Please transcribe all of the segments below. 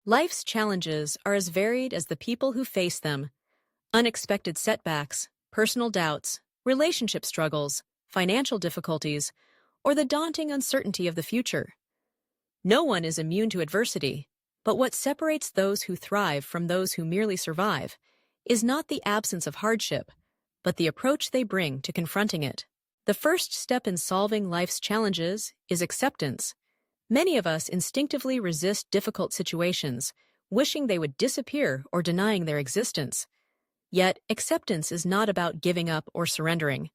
Life's challenges are as varied as the people who face them. Unexpected setbacks, personal doubts, relationship struggles, financial difficulties, or the daunting uncertainty of the future. No one is immune to adversity, but what separates those who thrive from those who merely survive is not the absence of hardship, but the approach they bring to confronting it. The first step in solving life's challenges is acceptance. Many of us instinctively resist difficult situations, wishing they would disappear or denying their existence. Yet, acceptance is not about giving up or surrendering.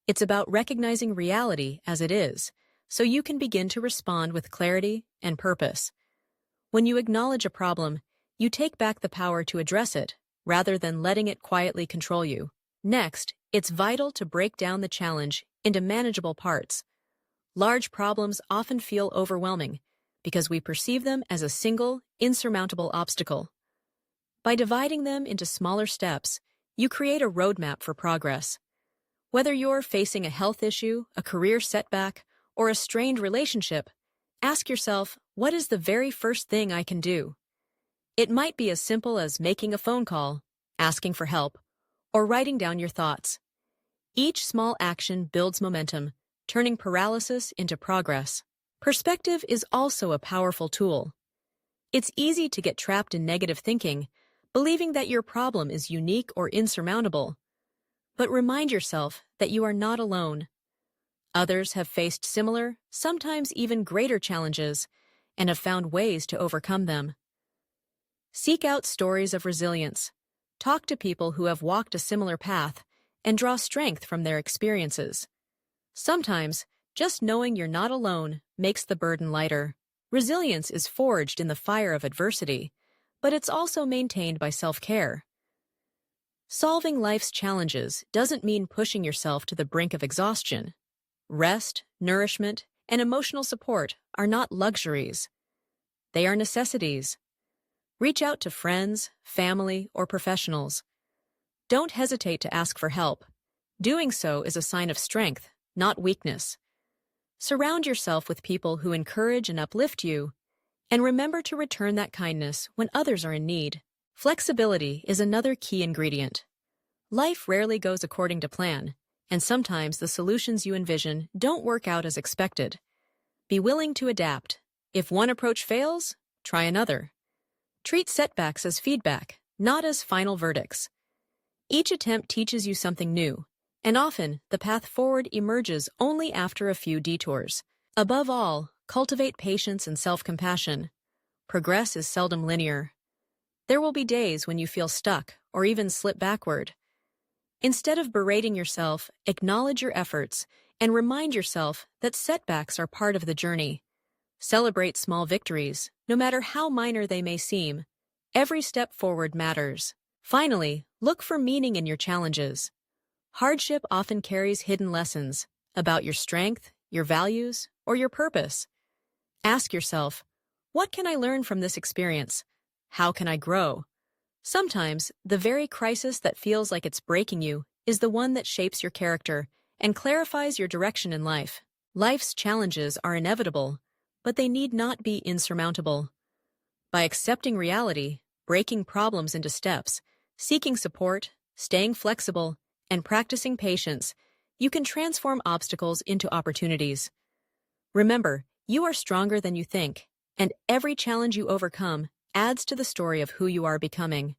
It's about recognizing reality as it is, so you can begin to respond with clarity and purpose. When you acknowledge a problem, you take back the power to address it, rather than letting it quietly control you. Next, it's vital to break down the challenge into manageable parts. Large problems often feel overwhelming because we perceive them as a single, insurmountable obstacle. By dividing them into smaller steps, you create a roadmap for progress. Whether you're facing a health issue, a career setback, or a strained relationship, ask yourself, what is the very first thing I can do? It might be as simple as making a phone call, asking for help, or writing down your thoughts. Each small action builds momentum, turning paralysis into progress. Perspective is also a powerful tool. It's easy to get trapped in negative thinking, believing that your problem is unique or insurmountable. But remind yourself that you are not alone. Others have faced similar, sometimes even greater challenges, and have found ways to overcome them. Seek out stories of resilience. Talk to people who have walked a similar path, and draw strength from their experiences. Sometimes, just knowing you're not alone makes the burden lighter. Resilience is forged in the fire of adversity, but it's also maintained by self-care. Solving life's challenges doesn't mean pushing yourself to the brink of exhaustion. Rest, nourishment, and emotional support are not luxuries. They are necessities. Reach out to friends, family, or professionals. Don't hesitate to ask for help. Doing so is a sign of strength, not weakness. Surround yourself with people who encourage and uplift you, and remember to return that kindness when others are in need. Flexibility is another key ingredient. Life rarely goes according to plan, and sometimes the solutions you envision don't work out as expected. Be willing to adapt. If one approach fails, try another. Treat setbacks as feedback, not as final verdicts. Each attempt teaches you something new, and often the path forward emerges only after a few detours. Above all, cultivate patience and self-compassion. Progress is seldom linear. There will be days when you feel stuck or even slip backward. Instead of berating yourself, acknowledge your efforts and remind yourself that setbacks are part of the journey. Celebrate small victories, no matter how minor they may seem. Every step forward matters. Finally, look for meaning in your challenges. Hardship often carries hidden lessons about your strength, your values, or your purpose. Ask yourself, what can I learn from this experience? How can I grow? Sometimes, the very crisis that feels like it's breaking you is the one that shapes your character and clarifies your direction in life. Life's challenges are inevitable, but they need not be insurmountable. By accepting reality, breaking problems into steps, seeking support, staying flexible, and practicing patience, you can transform obstacles into opportunities. Remember, you are stronger than you think, and every challenge you overcome adds to the story of who you are becoming.